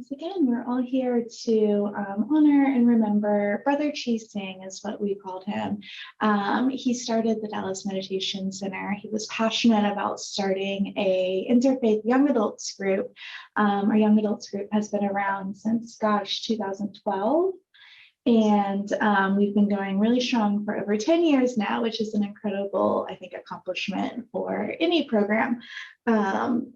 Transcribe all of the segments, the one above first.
once again, we're all here to honor and remember Brother ChiSing is what we called him. He started the Dallas Meditation Center. He was passionate about starting a interfaith young adults group. Our young adults group has been around since, 2012. And we've been going really strong for over 10 years now, which is an incredible, I think, accomplishment for any program,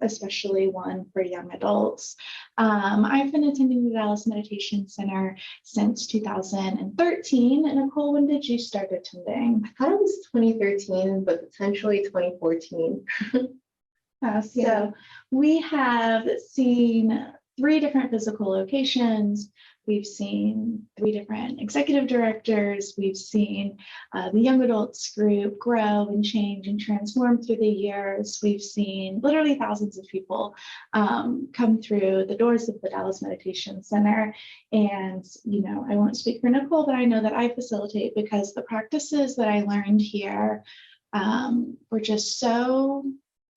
especially one for young adults. I've been attending the Dallas Meditation Center since 2013. And Nicole, when did you start attending? I thought it was 2013, but potentially 2014. So we have seen 3 different physical locations. We've seen 3 different executive directors. We've seen the young adults group grow and change and transform through the years. We've seen literally thousands of people come through the doors of the Dallas Meditation Center. And, I won't speak for Nicole, but I know that I facilitate because the practices that I learned here were just so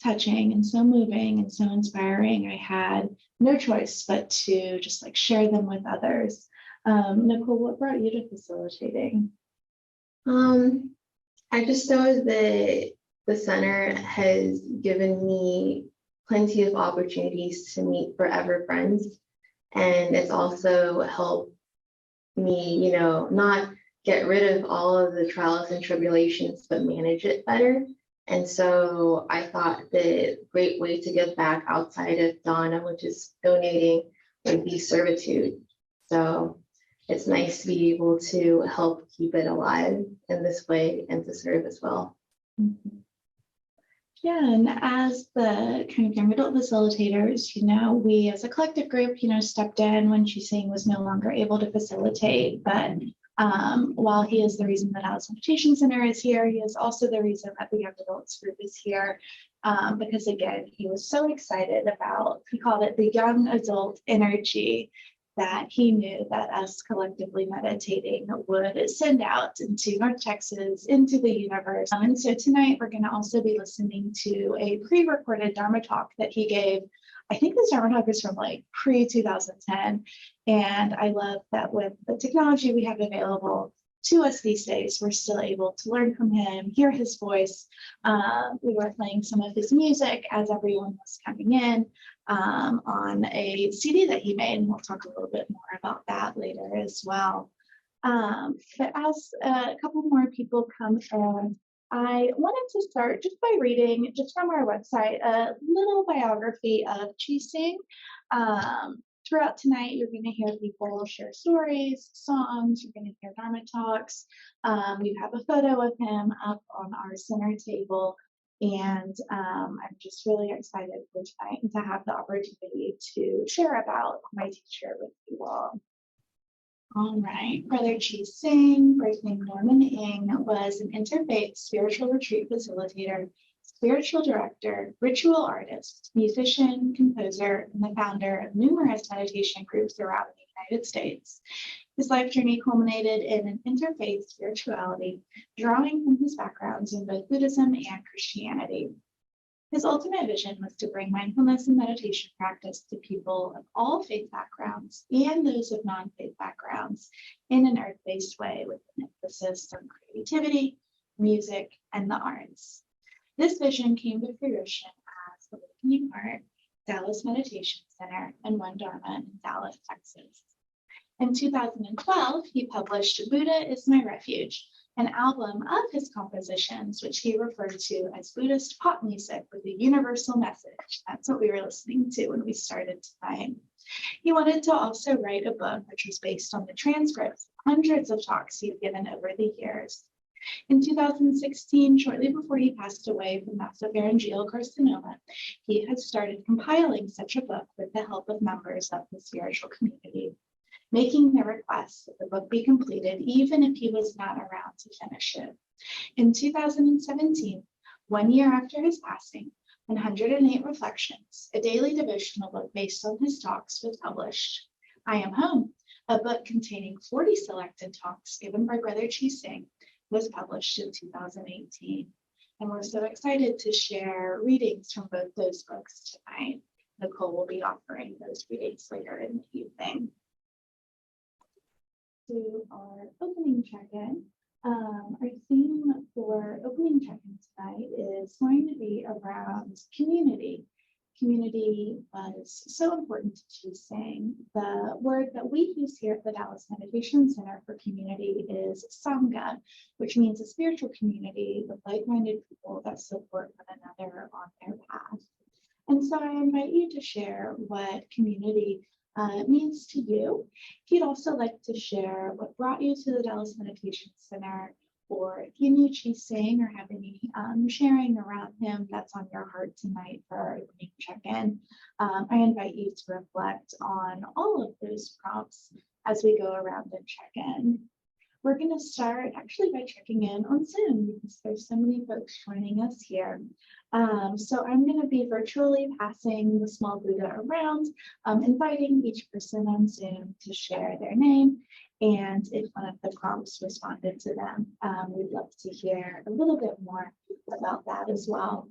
touching and so moving and so inspiring. I had no choice but to just share them with others. Nicole, what brought you to facilitating? I just know that the center has given me plenty of opportunities to meet forever friends. And it's also helped me, not get rid of all of the trials and tribulations, but manage it better. And so I thought the great way to give back outside of Dana, which is donating, would be servitude. So it's nice to be able to help keep it alive in this way and to serve as well. Mm-hmm. Yeah, and as the kind of young adult facilitators, we as a collective group, stepped in when ChiSing was no longer able to facilitate, but while he is the reason that Dallas Meditation Center is here, he is also the reason that the young adults group is here. Because again, he was so excited about, he called it the young adult energy that he knew that us collectively meditating would send out into North Texas, into the universe. And so tonight we're going to also be listening to a pre-recorded Dharma talk that he gave. I think this Dharma talk is from pre-2010. And I love that with the technology we have available to us these days, we're still able to learn from him, hear his voice. We were playing some of his music as everyone was coming in on a CD that he made, and we'll talk a little bit more about that later as well. But as a couple more people come in, I wanted to start just by reading, just from our website, a little biography of ChiSing. Throughout tonight, you're going to hear people share stories, songs, you're going to hear Dharma talks. We have a photo of him up on our center table, and I'm just really excited for tonight and to have the opportunity to share about my teacher with you all. All right, Brother ChiSing Norman Eng was an interfaith spiritual retreat facilitator, spiritual director, ritual artist, musician, composer, and the founder of numerous meditation groups throughout the United States. His life journey culminated in an interfaith spirituality, drawing from his backgrounds in both Buddhism and Christianity. His ultimate vision was to bring mindfulness and meditation practice to people of all faith backgrounds and those of non-faith backgrounds in an earth-based way with an emphasis on creativity, music, and the arts. This vision came to fruition as Awakening Heart, Dallas Meditation Center, and One Dharma in Dallas, Texas. In 2012, he published Buddha is My Refuge, an album of his compositions, which he referred to as Buddhist pop music with a universal message. That's what we were listening to when we started tonight. He wanted to also write a book which was based on the transcripts of hundreds of talks he had given over the years. In 2016, shortly before he passed away from nasopharyngeal carcinoma, he had started compiling such a book with the help of members of the spiritual community, making the request that the book be completed even if he was not around to finish it. In 2017, 1 year after his passing, 108 Reflections, a daily devotional book based on his talks, was published. I Am Home, a book containing 40 selected talks given by Brother ChiSing, was published in 2018. And we're so excited to share readings from both those books tonight. Nicole will be offering those readings later in the evening. To our opening check-in. Our theme for opening check-in tonight is going to be around community. Community was so important to ChiSing. The word that we use here at the Dallas Meditation Center for community is sangha, which means a spiritual community with like-minded people that support one another on their path. And so I invite you to share what community means to you. If you'd also like to share what brought you to the Dallas Meditation Center, or if you knew ChiSing or have any sharing around him that's on your heart tonight for our opening check-in, I invite you to reflect on all of those prompts as we go around and check in. We're going to start actually by checking in on Zoom because there's so many folks joining us here. So I'm going to be virtually passing the small Buddha around, inviting each person on Zoom to share their name. And if one of the prompts responded to them, we'd love to hear a little bit more about that as well.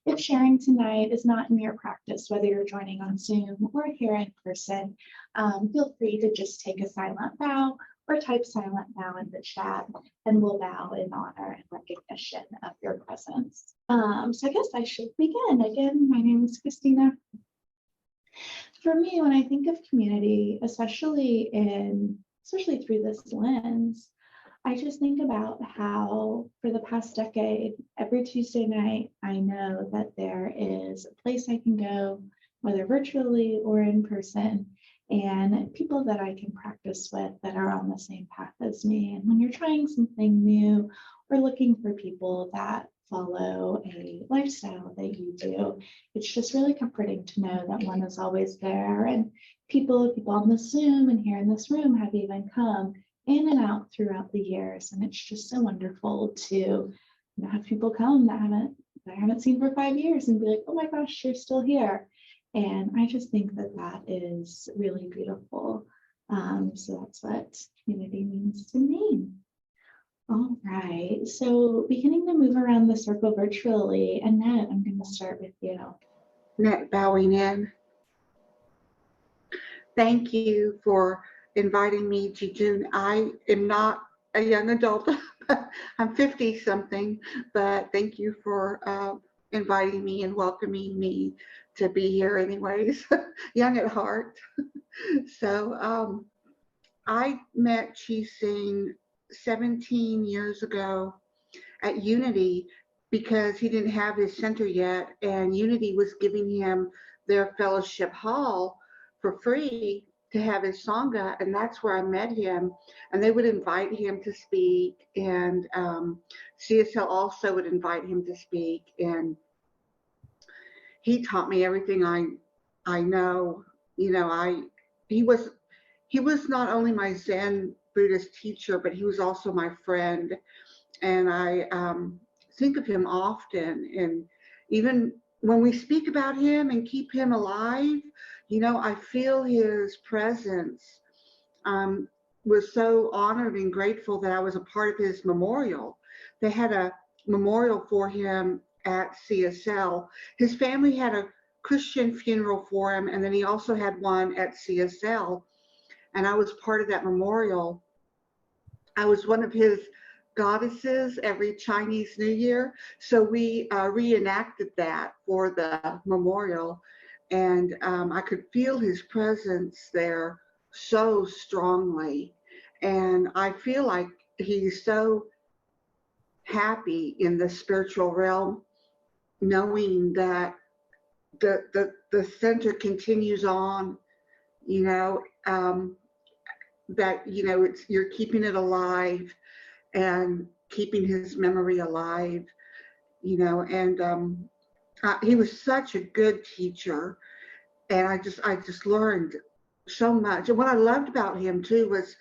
If sharing tonight is not in your practice, whether you're joining on Zoom or here in person, feel free to just take a silent bow or type silent bow in the chat, and we'll bow in honor and recognition of your presence. So I guess I should begin. Again, my name is Christina. For me, when I think of community, especially through this lens, I just think about how for the past decade, every Tuesday night, I know that there is a place I can go, whether virtually or in person, and people that I can practice with that are on the same path as me. And when you're trying something new or looking for people that follow a lifestyle that you do, it's just really comforting to know that one is always there. And people on the Zoom and here in this room have even come in and out throughout the years. And it's just so wonderful to have people come that I haven't seen for 5 years and be like, oh my gosh, you're still here. And I just think that that is really beautiful. So that's what community means to me. All right, so beginning to move around the circle virtually, Annette, I'm going to start with you. Annette, bowing in. Thank you for inviting me, Jijun. I am not a young adult. I'm 50 something, but thank you for inviting me and welcoming me to be here anyways, young at heart. So I met ChiSing 17 years ago at Unity because he didn't have his center yet, and Unity was giving him their fellowship hall for free to have his sangha, and that's where I met him. And they would invite him to speak, and CSL also would invite him to speak, and he taught me everything I know. You know, he was not only my Zen Buddhist teacher, but he was also my friend, and I think of him often. And even when we speak about him and keep him alive, you know, I feel his presence. Was so honored and grateful that I was a part of his memorial. They had a memorial for him at CSL. His family had a Christian funeral for him, and then he also had one at CSL. And I was part of that memorial. I was one of his goddesses every Chinese New Year. So we reenacted that for the memorial. And I could feel his presence there so strongly. And I feel like he's so happy in the spiritual realm, knowing that the center continues on, you know, that, you know, you're keeping it alive and keeping his memory alive, you know. And he was such a good teacher, and I just learned so much. And what I loved about him too was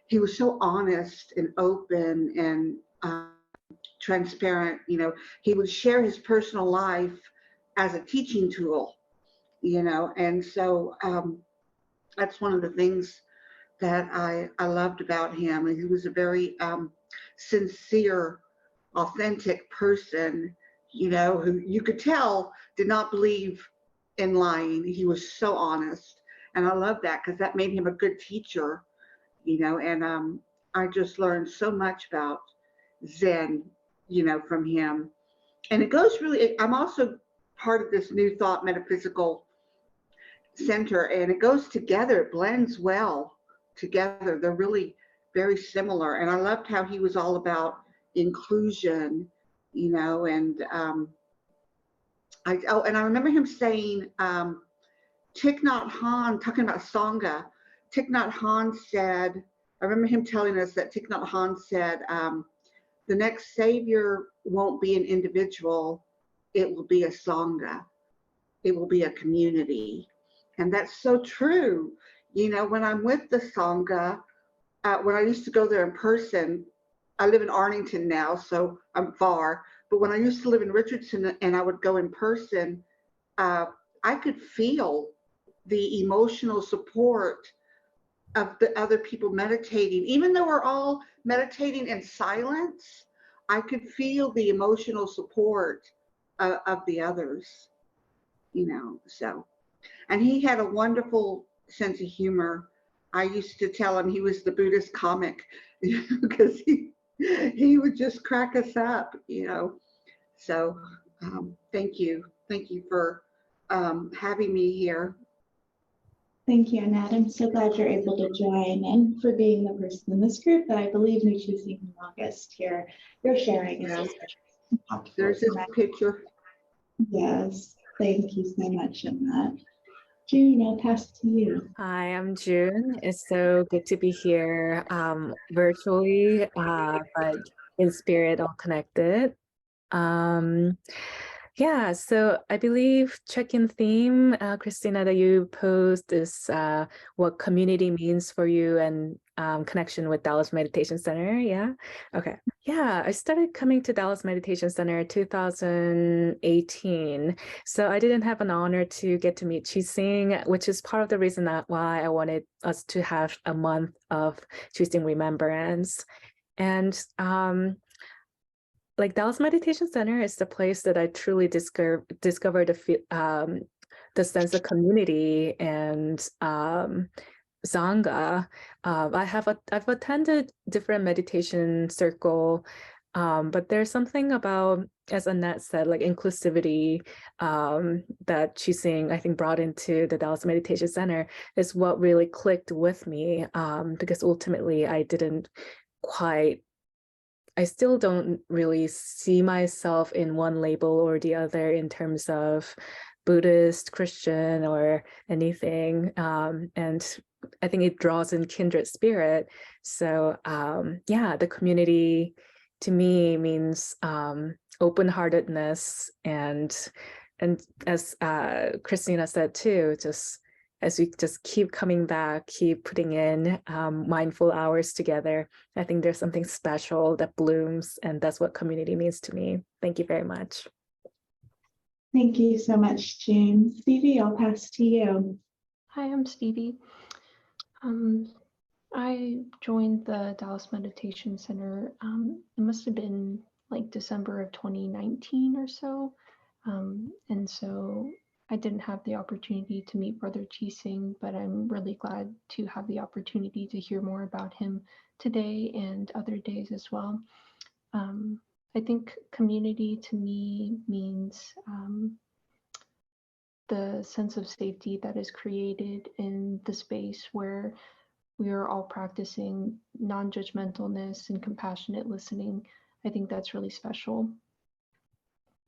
he was so honest and open and transparent. You know, he would share his personal life as a teaching tool, you know. And so that's one of the things that I loved about him. And he was a very sincere, authentic person, you know, who you could tell did not believe in lying. He was so honest. And I love that because that made him a good teacher, and I just learned so much about Zen, from him. And it goes really, I'm also part of this New Thought Metaphysical Center, and it goes together, it blends well together. They're really very similar. And I loved how he was all about inclusion, and I remember him saying, Thich Nhat Hanh, talking about sangha, Thich Nhat Hanh said, I remember him telling us that Thich Nhat Hanh said, the next savior won't be an individual, it will be a sangha. It will be a community. And that's so true. When I'm with the sangha, when I used to go there in person, I live in Arlington now, so I'm far. But when I used to live in Richardson and I would go in person, I could feel the emotional support of the other people meditating. Even though we're all meditating in silence, I could feel the emotional support of the others, so. And he had a wonderful sense of humor. I used to tell him he was the Buddhist comic because he would just crack us up, So thank you. Thank you for having me here. Thank you, Annette. I'm so glad you're able to join and for being the person in this group that I believe knew ChiSing the longest here. Your sharing is especially There's his picture. Yes, thank you so much, Annette. June, I'll pass to you. Hi, I'm June. It's so good to be here virtually, but in spirit, all connected. Yeah, so I believe check-in theme, Christina, that you posed is what community means for you and connection with Dallas Meditation Center. Yeah. Okay. Yeah, I started coming to Dallas Meditation Center 2018. So I didn't have an honor to get to meet ChiSing, which is part of the reason why I wanted us to have a month of ChiSing remembrance. And like Dallas Meditation Center is the place that I truly discovered the sense of community and sangha. I've attended different meditation circle, but there's something about, as Annette said, like inclusivity that ChiSing I think brought into the Dallas Meditation Center is what really clicked with me, because ultimately I still don't really see myself in one label or the other in terms of Buddhist, Christian, or anything. And I think it draws in kindred spirit. So yeah, the community to me means open-heartedness and as Christina said too, just as we just keep coming back, keep putting in mindful hours together, I think there's something special that blooms, and that's what community means to me. Thank you very much. Thank you so much, June. Stevie, I'll pass to you. Hi, I'm Stevie. I joined the Dallas Meditation Center. It must have been like December of 2019 or so. And so I didn't have the opportunity to meet Brother ChiSing, but I'm really glad to have the opportunity to hear more about him today and other days as well. I think community to me means the sense of safety that is created in the space where we are all practicing non-judgmentalness and compassionate listening. I think that's really special.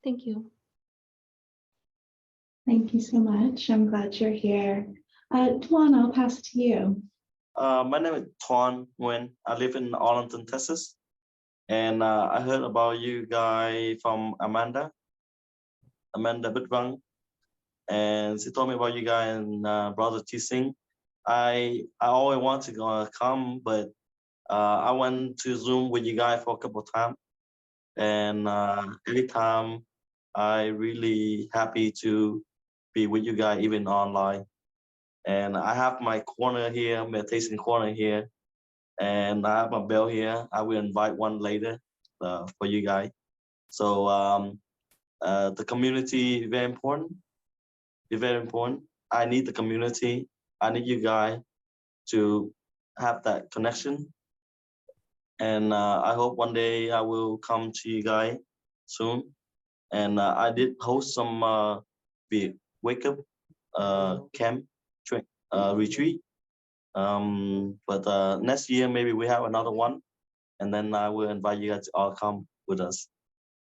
Thank you. Thank you so much. I'm glad you're here. Tuan, I'll pass to you. My name is Tuan Nguyen. I live in Arlington, Texas. And I heard about you guys from Amanda Bitvang. And she told me about you guys and Brother ChiSing. I always want to come, but I went to Zoom with you guys for a couple of times. And every time I really happy to be with you guys, even online. And I have my corner here, meditation corner here. And I have my bell here. I will invite one later for you guys. So the community is very important It's very important. I need the community. I need you guys to have that connection. And I hope one day I will come to you guys soon. And I did host some the WakeUp camp retreat. But next year maybe we have another one, and then I will invite you guys to all come with us.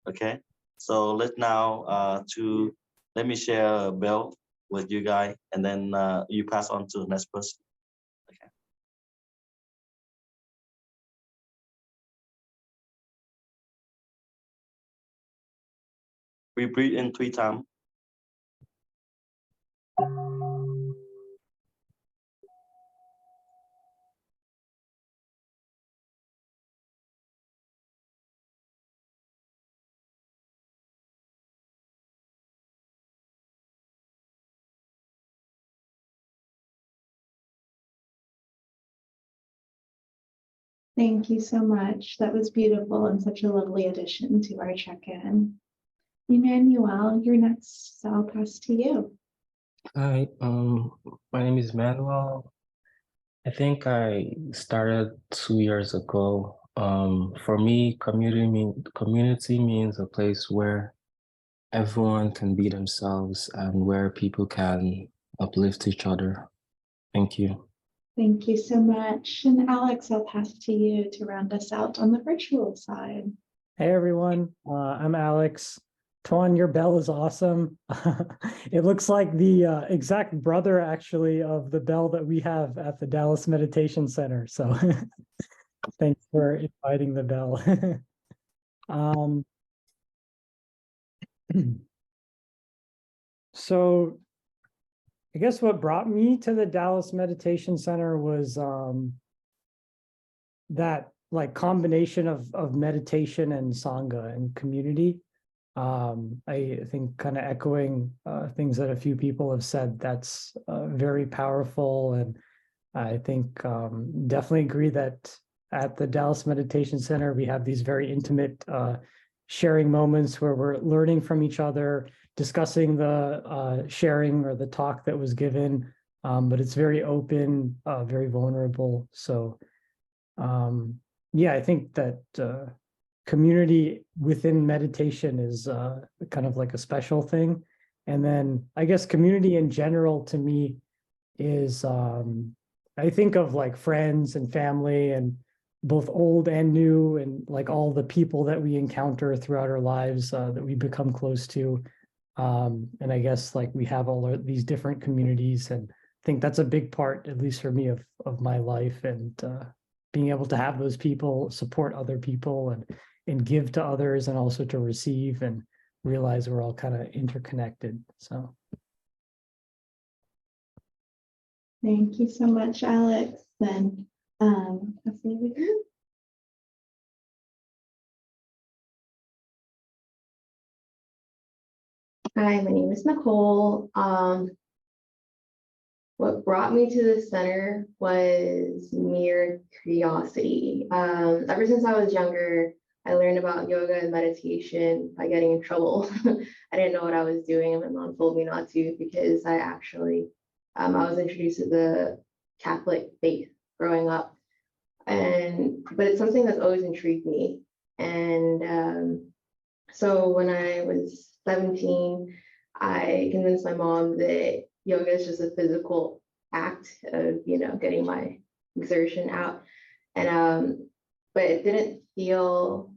Okay. So let me share a bell with you guys, and then you pass on to the next person. Okay. We breathe in 3 times. Thank you so much. That was beautiful and such a lovely addition to our check-in. Emmanuel, you're next, so I'll pass to you. Hi, my name is Manuel. I think I started 2 years ago. For me, community means a place where everyone can be themselves and where people can uplift each other. Thank you. Thank you so much. And Alex, I'll pass to you to round us out on the virtual side. Hey everyone, I'm Alex. Tuan, your bell is awesome. It looks like the exact brother actually of the bell that we have at the Dallas Meditation Center. So thanks for inviting the bell. So I guess what brought me to the Dallas Meditation Center was that like combination of meditation and sangha and community. I think kind of echoing things that a few people have said, that's very powerful. And I think definitely agree that at the Dallas Meditation Center, we have these very intimate sharing moments where we're learning from each other, discussing the sharing or the talk that was given, but it's very open, very vulnerable. So yeah, I think that community within meditation is kind of like a special thing. And then I guess community in general to me is, I think of like friends and family and both old and new, and like all the people that we encounter throughout our lives that we become close to. And I guess like we have all these different communities, and I think that's a big part, at least for me, of my life, and being able to have those people support other people and give to others, and also to receive and realize we're all kind of interconnected. So Thank you so much, Alex. Then let's see we go. Hi, my name is Nicole. What brought me to the center was mere curiosity. Ever since I was younger, I learned about yoga and meditation by getting in trouble. I didn't know what I was doing, and my mom told me not to, because I actually, I was introduced to the Catholic faith growing up. But it's something that's always intrigued me. And so when I was 17, I convinced my mom that yoga is just a physical act of, getting my exertion out. But it didn't feel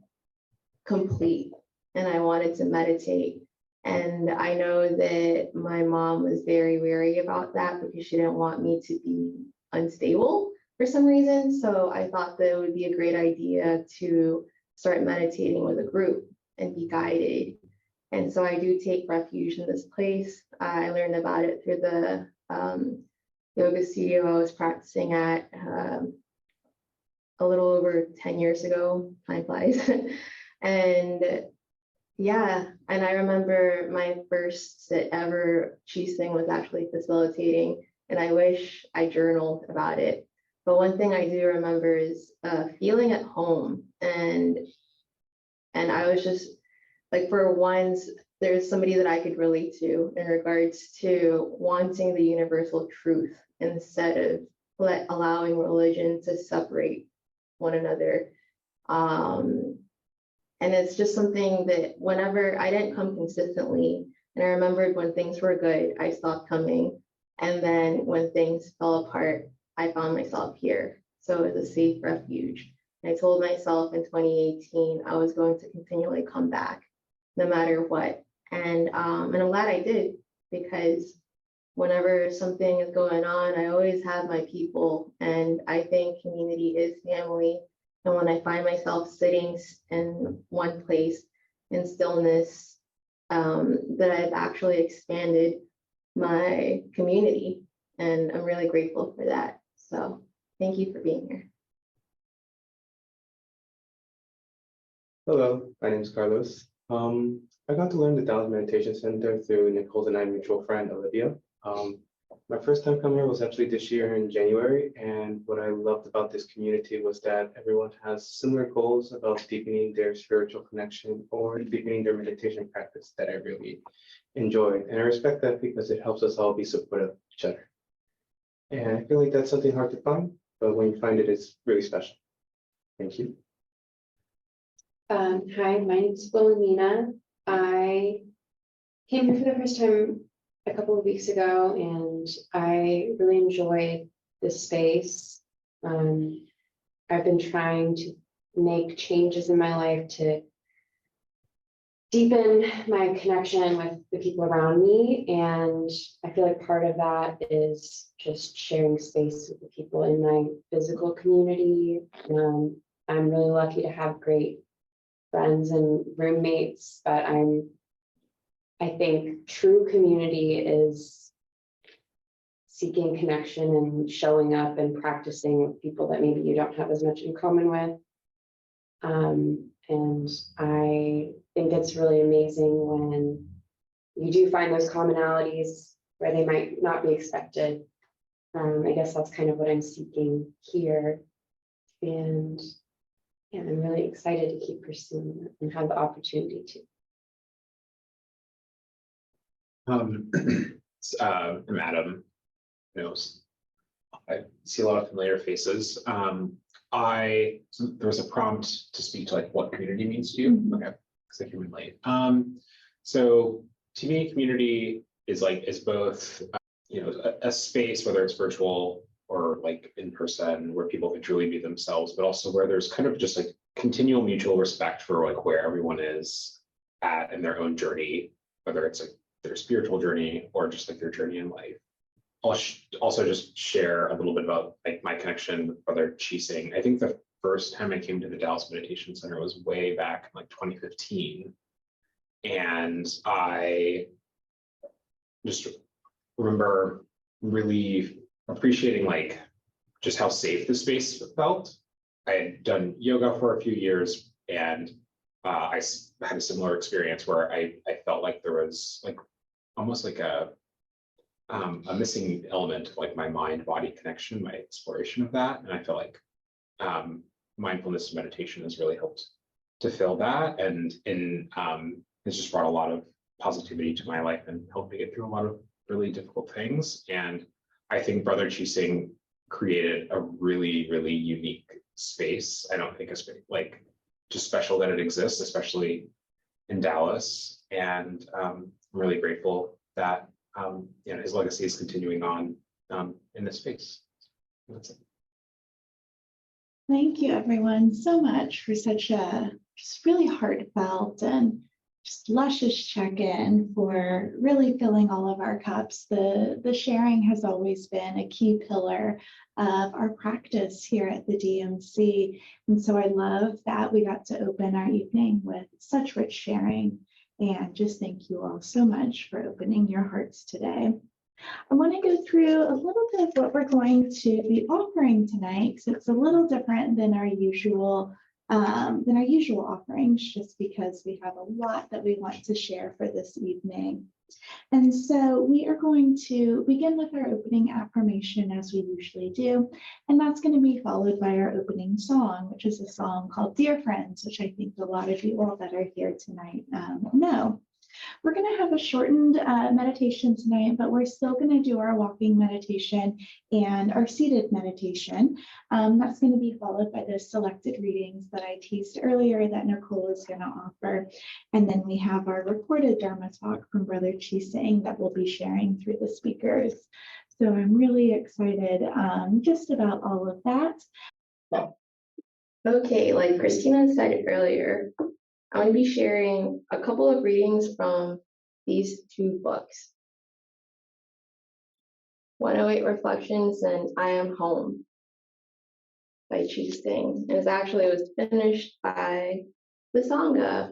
complete, and I wanted to meditate. And I know that my mom was very wary about that, because she didn't want me to be unstable for some reason. So I thought that it would be a great idea to start meditating with a group and be guided. And so I do take refuge in this place. I learned about it through the yoga studio I was practicing at a little over 10 years ago. Time flies. And yeah, and I remember my first ever ChiSing was actually facilitating, and I wish I journaled about it. But one thing I do remember is feeling at home, and I was just like, for once, there's somebody that I could relate to in regards to wanting the universal truth instead of allowing religion to separate one another. And it's just something that whenever I didn't come consistently, and I remembered when things were good, I stopped coming. And then when things fell apart, I found myself here. So it was a safe refuge. And I told myself in 2018, I was going to continually come back no matter what. And I'm glad I did, because whenever something is going on, I always have my people. And I think community is family. And when I find myself sitting in one place in stillness, that I've actually expanded my community. And I'm really grateful for that. So thank you for being here. Hello, my name is Carlos. I got to learn the Dallas Meditation Center through Nicole's and I mutual friend, Olivia. My first time coming here was actually this year in January, and what I loved about this community was that everyone has similar goals about deepening their spiritual connection or deepening their meditation practice that I really enjoy. And I respect that because it helps us all be supportive of each other. And I feel like that's something hard to find, but when you find it, it's really special. Thank you. Hi, my name is Wilhelmina. I came here for the first time a couple of weeks ago, and I really enjoyed this space. I've been trying to make changes in my life to deepen my connection with the people around me, and I feel like part of that is just sharing space with the people in my physical community. I'm really lucky to have great friends and roommates, but I think true community is seeking connection and showing up and practicing with people that maybe you don't have as much in common with. And I think it's really amazing when you do find those commonalities where they might not be expected. I guess that's kind of what I'm seeking here. And yeah, I'm really excited to keep pursuing it and have the opportunity to. I'm Adam. I see a lot of familiar faces. So there was a prompt to speak to like what community means to you. Okay, because I came in late. So to me, community is both a space, whether it's virtual or like in person, where people can truly be themselves, but also where there's kind of just like continual mutual respect for like where everyone is at in their own journey, whether it's like their spiritual journey or just like their journey in life. I'll also just share a little bit about like my connection with Brother ChiSing. I think the first time I came to the Dallas Meditation Center was way back in like 2015. And I just remember really appreciating like just how safe the space felt. I had done yoga for a few years, and I had a similar experience where I felt like there was like almost like a missing element of like my mind-body connection, my exploration of that. And I feel like mindfulness meditation has really helped to fill that, and it's just brought a lot of positivity to my life and helped me get through a lot of really difficult things. And I think Brother ChiSing created a really, really unique space. I don't think it's like just special that it exists, especially in Dallas. And I'm really grateful that his legacy is continuing on in this space. That's it. Thank you, everyone, so much for such a just really heartfelt and just luscious check-in, for really filling all of our cups. The sharing has always been a key pillar of our practice here at the DMC. And so I love that we got to open our evening with such rich sharing. And just thank you all so much for opening your hearts today. I want to go through a little bit of what we're going to be offering tonight, because it's a little different than our usual offerings, just because we have a lot that we want to share for this evening. And so we are going to begin with our opening affirmation as we usually do. And that's going to be followed by our opening song, which is a song called Dear Friends, which I think a lot of you all that are here tonight know. We're going to have a shortened meditation tonight, but we're still going to do our walking meditation and our seated meditation. That's going to be followed by the selected readings that I teased earlier that Nicole is going to offer. And then we have our recorded Dharma talk from Brother ChiSing that we'll be sharing through the speakers. So I'm really excited just about all of that. Okay, like Christina said earlier, I'm going to be sharing a couple of readings from these two books, 108 Reflections and I Am Home by ChiSing. It was finished by the Sangha.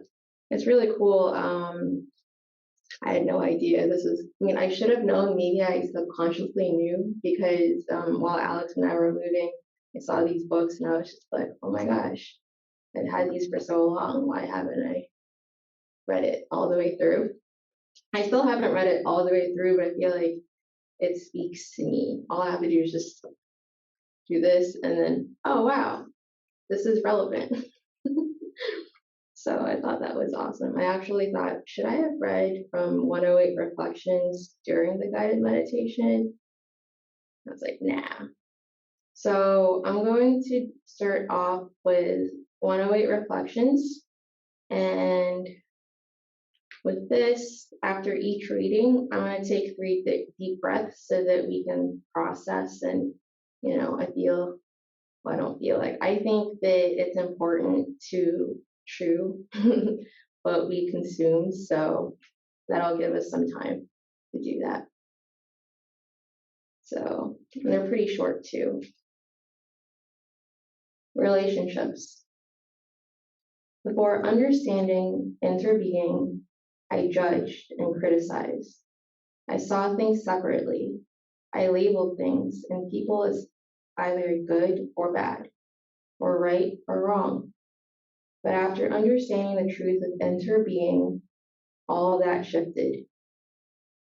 It's really cool. I had no idea I should have known, maybe I subconsciously knew because while Alex and I were moving, I saw these books and I was just like, oh my gosh, I've had these for so long. Why haven't I read it all the way through? I still haven't read it all the way through, but I feel like it speaks to me. All I have to do is just do this and then, oh wow, this is relevant. So I thought that was awesome. I actually thought, should I have read from 108 Reflections during the guided meditation? I was like, nah. So I'm going to start off with 108 Reflections. And with this, after each reading, I'm going to take 3 deep breaths so that we can process and, I think that it's important to chew what we consume. So that'll give us some time to do that. So they're pretty short too. Relationships. Before understanding interbeing, I judged and criticized. I saw things separately. I labeled things and people as either good or bad, or right or wrong. But after understanding the truth of interbeing, all that shifted.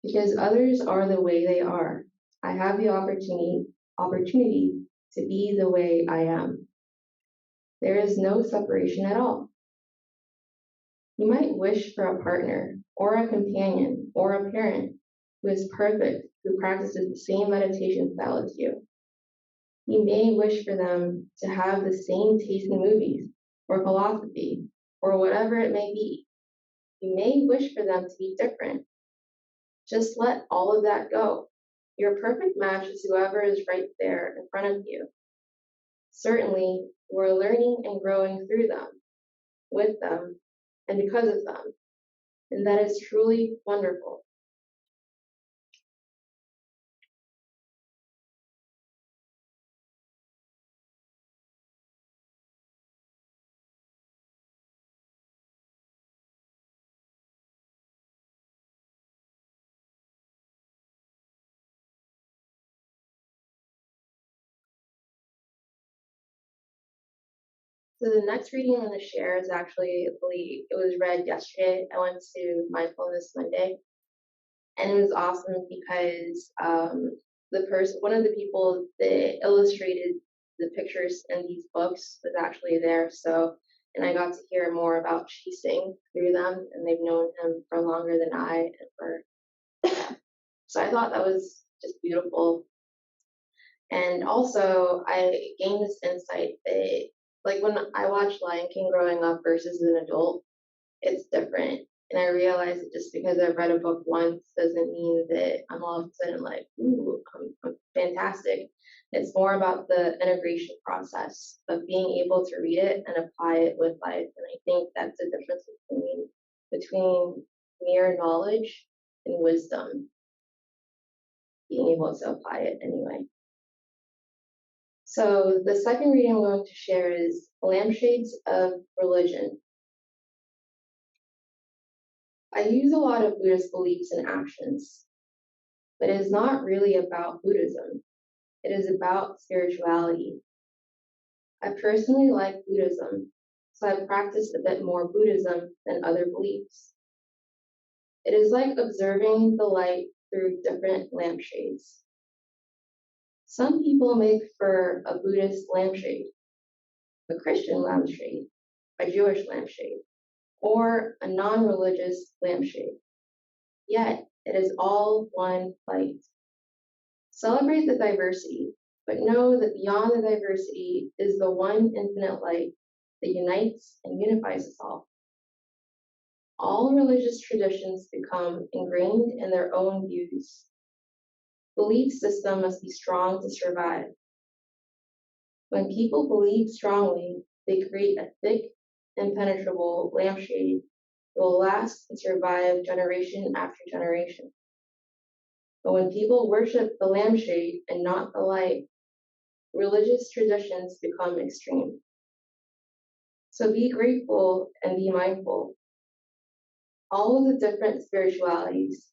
Because others are the way they are, I have the opportunity to be the way I am. There is no separation at all. You might wish for a partner, or a companion, or a parent who is perfect, who practices the same meditation style as you. You may wish for them to have the same taste in movies, or philosophy, or whatever it may be. You may wish for them to be different. Just let all of that go. Your perfect match is whoever is right there in front of you. Certainly, we're learning and growing through them, with them, and because of them. And that is truly wonderful. So the next reading I'm going to share is it was read yesterday. I went to Mindfulness Monday, and it was awesome because one of the people that illustrated the pictures in these books was actually there. And I got to hear more about ChiSing through them, and they've known him for longer than I. So I thought that was just beautiful. And also, I gained this insight that, like, when I watched Lion King growing up versus an adult, it's different. And I realized that just because I've read a book once doesn't mean that I'm all of a sudden like, ooh, I'm fantastic. It's more about the integration process of being able to read it and apply it with life. And I think that's the difference between mere knowledge and wisdom, being able to apply it anyway. So the second reading I'm going to share is Lampshades of Religion. I use a lot of Buddhist beliefs and actions, but it is not really about Buddhism. It is about spirituality. I personally like Buddhism, so I practice a bit more Buddhism than other beliefs. It is like observing the light through different lampshades. Some people make for a Buddhist lampshade, a Christian lampshade, a Jewish lampshade, or a non-religious lampshade. yet it is all one light. Celebrate the diversity, but know that beyond the diversity is the one infinite light that unites and unifies us all. All religious traditions become ingrained in their own views. Belief system must be strong to survive. When people believe strongly, they create a thick, impenetrable lampshade that will last and survive generation after generation. But when people worship the lampshade and not the light, religious traditions become extreme. So be grateful and be mindful. All of the different spiritualities,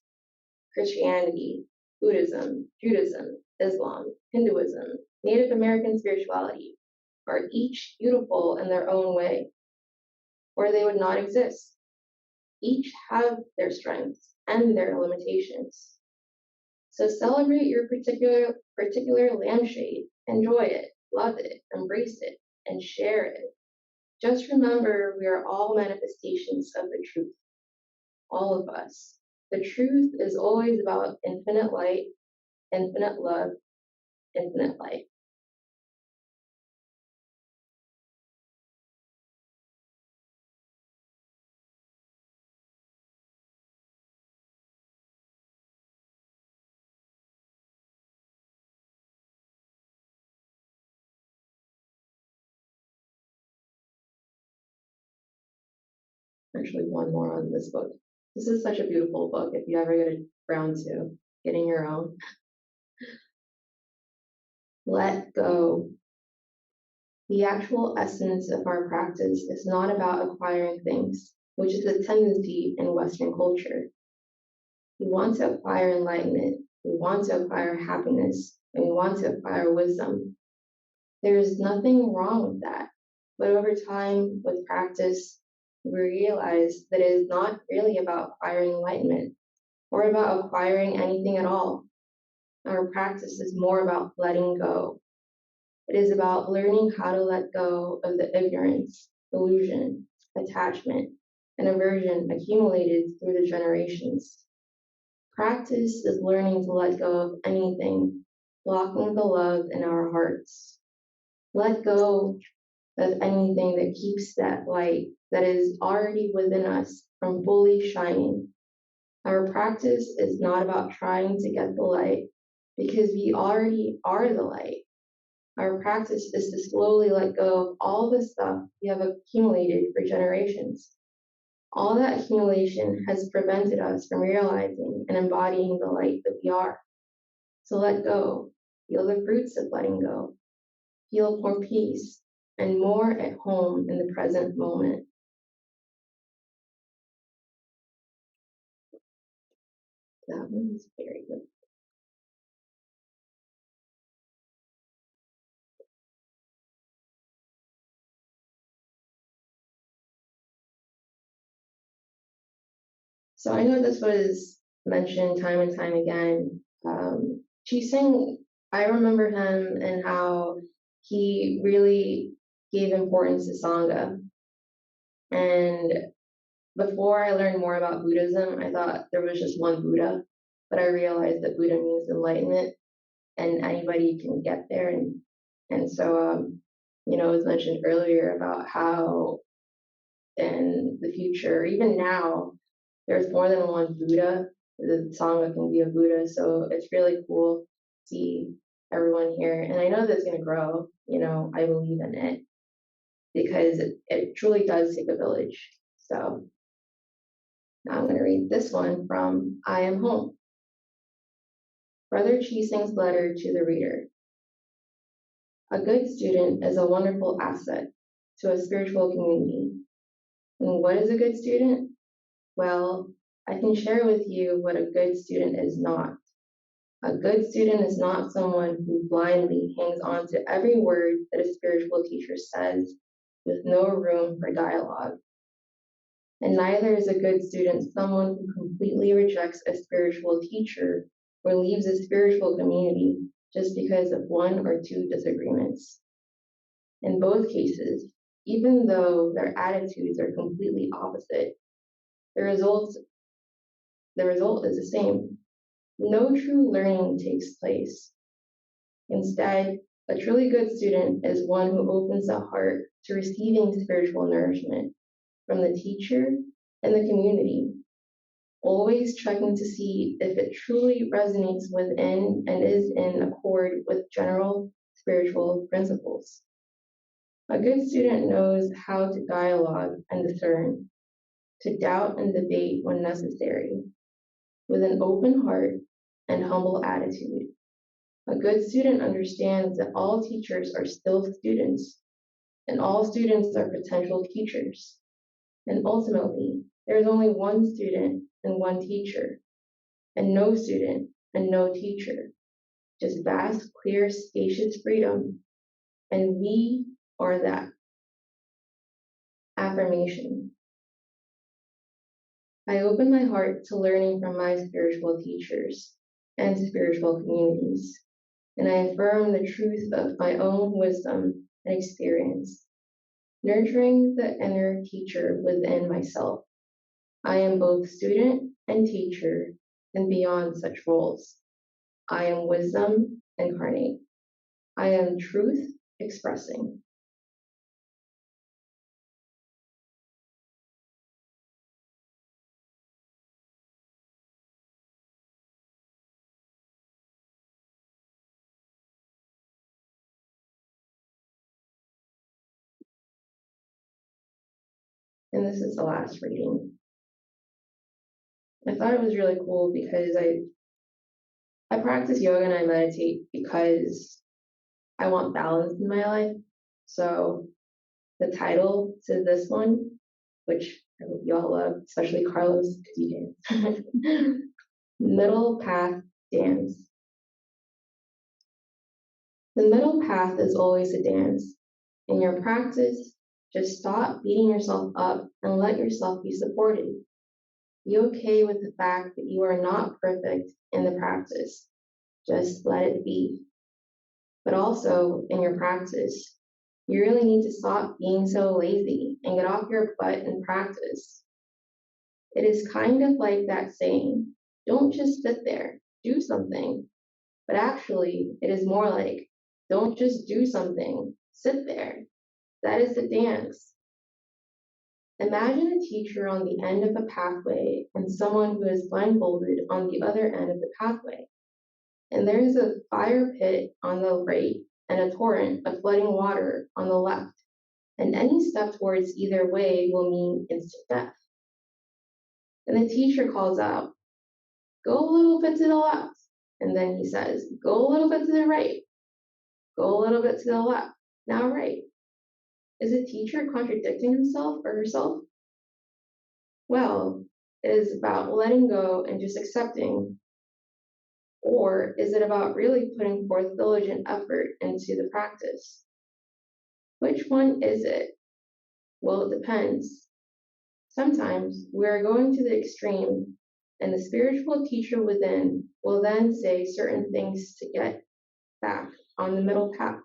Christianity, Buddhism, Judaism, Islam, Hinduism, Native American spirituality, are each beautiful in their own way, or they would not exist. Each have their strengths and their limitations. So celebrate your particular lampshade, enjoy it, love it, embrace it, and share it. Just remember, we are all manifestations of the truth, all of us. The truth is always about infinite light, infinite love, infinite light. Actually, one more on this book. This is such a beautiful book if you ever get around to getting your own. Let go. The actual essence of our practice is not about acquiring things, which is a tendency in Western culture. We want to acquire enlightenment, we want to acquire happiness, and we want to acquire wisdom. There is nothing wrong with that, but over time, with practice, we realize that it is not really about acquiring enlightenment or about acquiring anything at all. Our practice is more about letting go. It is about learning how to let go of the ignorance, illusion, attachment, and aversion accumulated through the generations. Practice is learning to let go of anything blocking the love in our hearts. Let go of anything that keeps that light that is already within us from fully shining. Our practice is not about trying to get the light because we already are the light. Our practice is to slowly let go of all the stuff we have accumulated for generations. All that accumulation has prevented us from realizing and embodying the light that we are. So let go, feel the fruits of letting go, feel more peace and more at home in the present moment. That one is very good. So I know this was mentioned time and time again. ChiSing, I remember him and how he really gave importance to sangha. And before I learned more about Buddhism, I thought there was just one Buddha, but I realized that Buddha means enlightenment, and anybody can get there. And so, you know, it was mentioned earlier about how in the future, even now, there's more than one Buddha. The Sangha can be a Buddha, so it's really cool to see everyone here. And I know that's going to grow. You know, I believe in it because it truly does take a village. So now I'm going to read this one from I Am Home. Brother ChiSing's letter to the reader. A good student is a wonderful asset to a spiritual community. And what is a good student? Well, I can share with you what a good student is not. A good student is not someone who blindly hangs on to every word that a spiritual teacher says with no room for dialogue. And neither is a good student someone who completely rejects a spiritual teacher or leaves a spiritual community just because of one or two disagreements. In both cases, even though their attitudes are completely opposite, the results the result is the same. No true learning takes place. Instead, a truly good student is one who opens the heart to receiving spiritual nourishment from the teacher and the community, always checking to see if it truly resonates within and is in accord with general spiritual principles. A good student knows how to dialogue and discern, to doubt and debate when necessary, with an open heart and humble attitude. A good student understands that all teachers are still students, and all students are potential teachers. And ultimately, there is only one student and one teacher, and no student and no teacher, just vast, clear, spacious freedom. And we are that. Affirmation. I open my heart to learning from my spiritual teachers and spiritual communities, and I affirm the truth of my own wisdom and experience, nurturing the inner teacher within myself. I am both student and teacher, and beyond such roles. I am wisdom incarnate. I am truth expressing. And this is the last reading. I thought it was really cool because I practice yoga and I meditate because I want balance in my life. So the title to this one, which I hope you all love, especially Carlos, because you dance. Middle Path Dance. The middle path is always a dance. In your practice, just stop beating yourself up and let yourself be supported. Be okay with the fact that you are not perfect in the practice. Just let it be. But also, in your practice, you really need to stop being so lazy and get off your butt and practice. It is kind of like that saying, don't just sit there, do something. But actually, it is more like, don't just do something, sit there. That is the dance. Imagine a teacher on the end of a pathway and someone who is blindfolded on the other end of the pathway. And there's a fire pit on the right and a torrent of flooding water on the left. And any step towards either way will mean instant death. And the teacher calls out, go a little bit to the left. And then he says, go a little bit to the right. Go a little bit to the left. Now right. Is the teacher contradicting himself or herself? Well, it is about letting go and just accepting. Or is it about really putting forth diligent effort into the practice? Which one is it? Well, it depends. Sometimes we are going to the extreme, and the spiritual teacher within will then say certain things to get back on the middle path.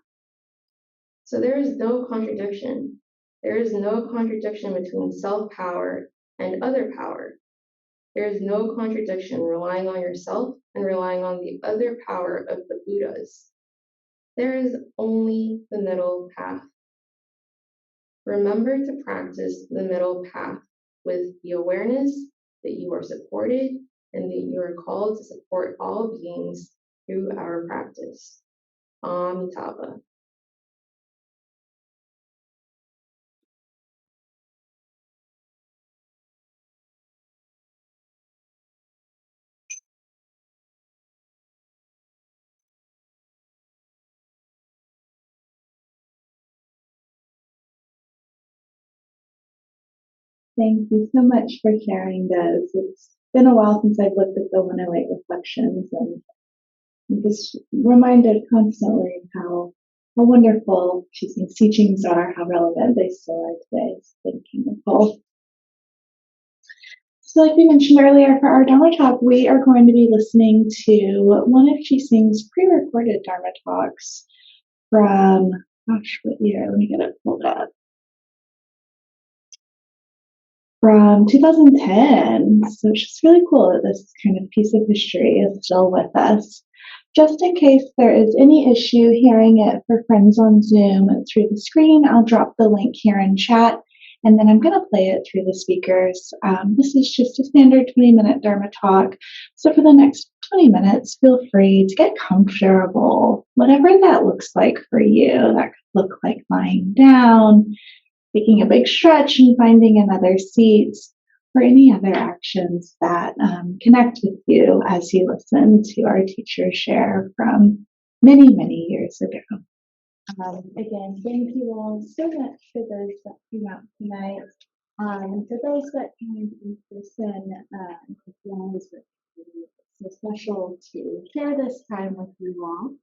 So there is no contradiction. There is no contradiction between self-power and other power. There is no contradiction relying on yourself and relying on the other power of the Buddhas. There is only the middle path. Remember to practice the middle path with the awareness that you are supported and that you are called to support all beings through our practice. Amitabha. Thank you so much for sharing those. It's been a while since I've looked at the 108 reflections, and I'm just reminded constantly of how wonderful ChiSing's teachings are, how relevant they still are today. So thank you, Nicole. So like we mentioned earlier, for our Dharma talk, we are going to be listening to one of ChiSing's pre-recorded Dharma talks from, gosh, what year? Let me get it pulled up. from 2010. So it's just really cool that this kind of piece of history is still with us. Just in case there is any issue hearing it for friends on Zoom through the screen, I'll drop the link here in chat, and then I'm going to play it through the speakers. This is just a standard 20-minute Dharma talk. So for the next 20 minutes, feel free to get comfortable, whatever that looks like for you. That could look like lying down, taking a big stretch and finding another seat, or any other actions that connect with you as you listen to our teacher share from many, many years ago. Again, thank you all so much for those that came out tonight. And for those that came in person, Christina was so special to share this time with you all.